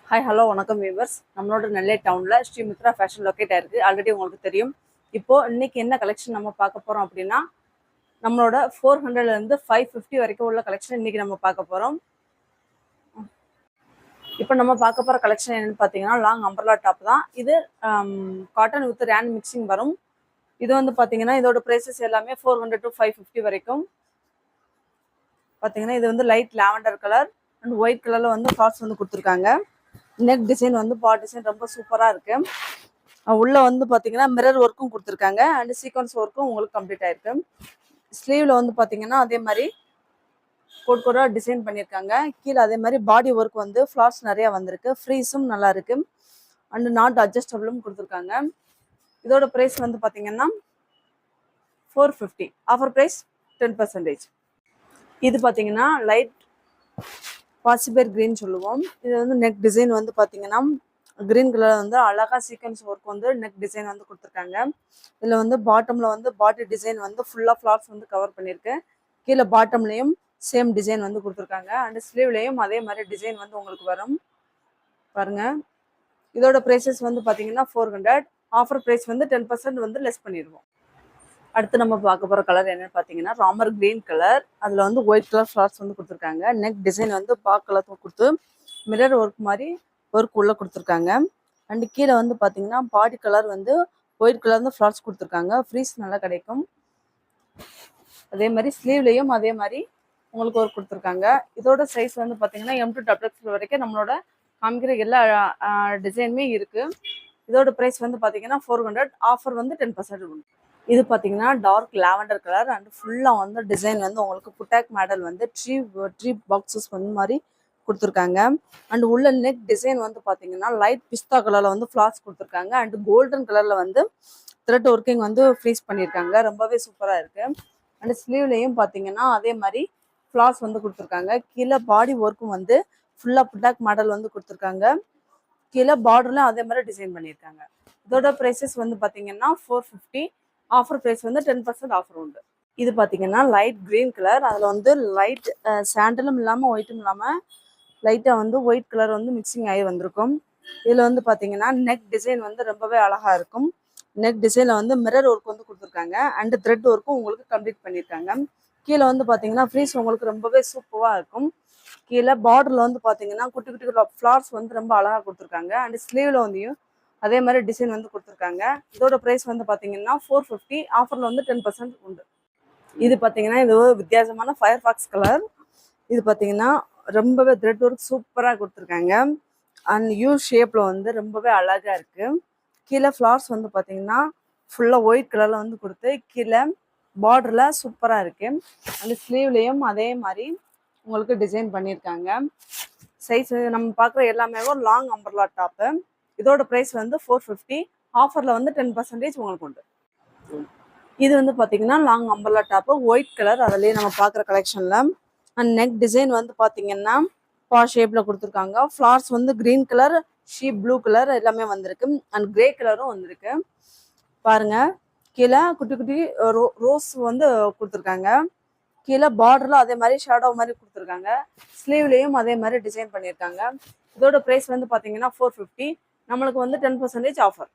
Hi hello வணக்கம் viewers. நம்மளோட நெல்லை டவுனில் ஸ்ரீ மித்ரா ஃபேஷன் லொக்கேட் ஆயிருக்கு. ஆல்ரெடி உங்களுக்கு தெரியும். இப்போது இன்னைக்கு என்ன கலெக்ஷன் நம்ம பார்க்க போகிறோம் அப்படின்னா, நம்மளோட 400லேருந்து 550 வரைக்கும் உள்ள கலெக்ஷன் இன்னைக்கு நம்ம பார்க்க போகிறோம். இப்போ நம்ம பார்க்க போகிற கலெக்ஷன் என்னென்னு பார்த்தீங்கன்னா, லாங் அம்பர்லா டாப் தான். இது காட்டன் வித் ரேன் மிக்சிங் வரும். இது வந்து பார்த்தீங்கன்னா இதோட ப்ரைஸஸ் எல்லாமே 400 to 550 வரைக்கும். பார்த்தீங்கன்னா இது வந்து light lavender colour and white கலரில் வந்து ஃபால்ஸ் வந்து கொடுத்துருக்காங்க. நெக் டிசைன் வந்து பாட் டிசைன் ரொம்ப சூப்பராக இருக்கு. உள்ள வந்து பார்த்தீங்கன்னா மிரர் ஒர்க்கும் கொடுத்துருக்காங்க அண்ட் சீக்வன்ஸ் ஒர்க்கும் உங்களுக்கு கம்ப்ளீட் ஆயிருக்கு. ஸ்லீவ்ல வந்து பார்த்தீங்கன்னா அதே மாதிரி கோட் டிசைன் பண்ணியிருக்காங்க. கீழே அதே மாதிரி பாடி ஒர்க் வந்து ஃப்ளார்ஸ் நிறைய வந்திருக்கு. ஃப்ரீஸும் நல்லா இருக்கு அண்ட் நாட் அட்ஜஸ்டபிளும் கொடுத்துருக்காங்க. இதோட ப்ரைஸ் வந்து பார்த்தீங்கன்னா 450. Offer price 10%. இது பார்த்தீங்கன்னா லைட் பாசிபர் கிரீன் சொல்லுவோம். இது வந்து நெக் டிசைன் வந்து பார்த்தீங்கன்னா கிரீன் கலர் வந்து அழகா சீக்வன்ஸ் ஒர்க் வந்து நெக் டிசைன் வந்து கொடுத்துருக்காங்க. இதில் வந்து பாட்டமில் வந்து பாடி டிசைன் வந்து ஃபுல்லாக ஃப்ளார்ஸ் வந்து கவர் பண்ணியிருக்கு. கீழே பாட்டம்லேயும் சேம் டிசைன் வந்து கொடுத்துருக்காங்க அண்ட் ஸ்லீவ்லேயும் அதே மாதிரி டிசைன் வந்து உங்களுக்கு வரும் பாருங்க. இதோட ப்ரைஸஸ் வந்து பார்த்தீங்கன்னா 400. ஆஃபர் ப்ரைஸ் வந்து 10% வந்து லெஸ் பண்ணிடுவோம். அடுத்து நம்ம பார்க்க போகிற கலர் என்னன்னு பார்த்தீங்கன்னா ராமர் கிரீன் கலர். அதில் வந்து ஒயிட் கலர் ஃப்ளார்ஸ் வந்து கொடுத்துருக்காங்க. நெக் டிசைன் வந்து பாக் கலர் கொடுத்து மிரர் ஒர்க் மாதிரி ஒர்க் உள்ள கொடுத்துருக்காங்க. அண்ட் கீழே வந்து பார்த்தீங்கன்னா பாடி கலர் வந்து ஒயிட் கலர் வந்து ஃப்ளார்ஸ் கொடுத்துருக்காங்க. ஃப்ரீஸ் நல்லா கிடைக்கும். அதே மாதிரி ஸ்லீவ்லேயும் அதே மாதிரி உங்களுக்கு ஒர்க் கொடுத்துருக்காங்க. இதோட சைஸ் வந்து பார்த்தீங்கன்னா M to XXL வரைக்கும் நம்மளோட காமிக்கிற எல்லா டிசைனுமே இருக்குது. இதோட ப்ரைஸ் வந்து பார்த்தீங்கன்னா 400. ஆஃபர் வந்து 10% உண்டு. இது பார்த்தீங்கன்னா டார்க் லாவெண்டர் கலர் அண்ட் ஃபுல்லாக வந்து டிசைன் வந்து உங்களுக்கு புட்டாக் மாடல் வந்து ட்ரீ பாக்ஸஸ் வந்து மாதிரி கொடுத்துருக்காங்க. அண்ட் உள்ள நெக் டிசைன் வந்து பார்த்தீங்கன்னா லைட் பிஸ்தா கலரில் வந்து ஃப்ளார்ஸ் கொடுத்துருக்காங்க அண்ட் கோல்டன் கலரில் வந்து த்ரெட் ஒர்க்கிங் வந்து ஃப்ரீஸ் பண்ணியிருக்காங்க. ரொம்பவே சூப்பராக இருக்குது. அண்ட் ஸ்லீவ்லேயும் பார்த்தீங்கன்னா அதே மாதிரி ஃப்ளார்ஸ் வந்து கொடுத்துருக்காங்க. கீழே பாடி ஒர்க்கும் வந்து ஃபுல்லாக புட்டாக் மாடல் வந்து கொடுத்துருக்காங்க. கீழே பார்டர்லாம் அதே மாதிரி டிசைன் பண்ணியிருக்காங்க. இதோட ப்ரைஸஸ் வந்து பார்த்தீங்கன்னா 450. ஆஃபர் ப்ரைஸ் வந்து 10% ஆஃபர் உண்டு. இது பார்த்தீங்கன்னா லைட் கிரீன் கலர். அதில் வந்து லைட் சாண்டலும் இல்லாமல் ஒயிட்டும் இல்லாமல் லைட்டாக வந்து ஒயிட் கலர் வந்து மிக்சிங் ஆகி வந்திருக்கும். இதில் வந்து பார்த்தீங்கன்னா நெக் டிசைன் வந்து ரொம்பவே அழகாக இருக்கும். நெக் டிசைனில் வந்து மிரர் ஒர்க் வந்து கொடுத்துருக்காங்க அண்ட் த்ரெட் ஒர்க்கும் உங்களுக்கு கம்ப்ளீட் பண்ணியிருக்காங்க. கீழே வந்து பார்த்தீங்கன்னா ஃப்ரீஸ் உங்களுக்கு ரொம்பவே சூப்பராக இருக்கும். கீழே பார்டரில் வந்து பார்த்தீங்கன்னா குட்டி குட்டி ஃப்ளார்ஸ் வந்து ரொம்ப அழகாக கொடுத்துருக்காங்க அண்ட் ஸ்லீவில் வந்து அதே மாதிரி டிசைன் வந்து கொடுத்துருக்காங்க. இதோட ப்ரைஸ் வந்து பார்த்தீங்கன்னா 450. ஆஃபரில் வந்து 10% உண்டு. இது பார்த்தீங்கன்னா இது ஒரு வித்தியாசமான ஃபயர் ஃபாக்ஸ் கலர். இது பார்த்தீங்கன்னா ரொம்பவே த்ரெட் ஒர்க் சூப்பராக கொடுத்துருக்காங்க அண்ட் யூ ஷேப்பில் வந்து ரொம்பவே அழகாக இருக்குது. கீழே ஃப்ளார்ஸ் வந்து பார்த்தீங்கன்னா ஃபுல்லாக ஒயிட் கலரில் வந்து கொடுத்து கீழே பார்டரில் சூப்பராக இருக்குது. அந்த ஸ்லீவ்லேயும் அதே மாதிரி உங்களுக்கு டிசைன் பண்ணியிருக்காங்க. சைஸ் நம்ம பார்க்குற எல்லாமே ஒரு லாங் அம்பர்லா டாப்பு. இதோட ப்ரைஸ் வந்து 450. ஆஃபரில் வந்து 10% உங்களுக்கு உண்டு. இது வந்து பார்த்தீங்கன்னா long umbrella top white colour. அதிலேயே நம்ம பார்க்குற கலெக்ஷனில் அண்ட் நெக் டிசைன் வந்து பார்த்தீங்கன்னா பா ஷேப்பில் கொடுத்துருக்காங்க. ஃப்ளார்ஸ் வந்து green colour, sheep blue colour எல்லாமே வந்திருக்கு அண்ட் கிரே கலரும் வந்திருக்கு பாருங்கள். கீழே குட்டி குட்டி ரோஸ் வந்து கொடுத்துருக்காங்க. கீழே பார்டரில் அதே மாதிரி ஷேடோ மாதிரி கொடுத்துருக்காங்க. ஸ்லீவ்லேயும் அதே மாதிரி டிசைன் பண்ணியிருக்காங்க. இதோட ப்ரைஸ் வந்து பார்த்தீங்கன்னா 450. நம்மளுக்கு வந்து 10% ஆஃபர்.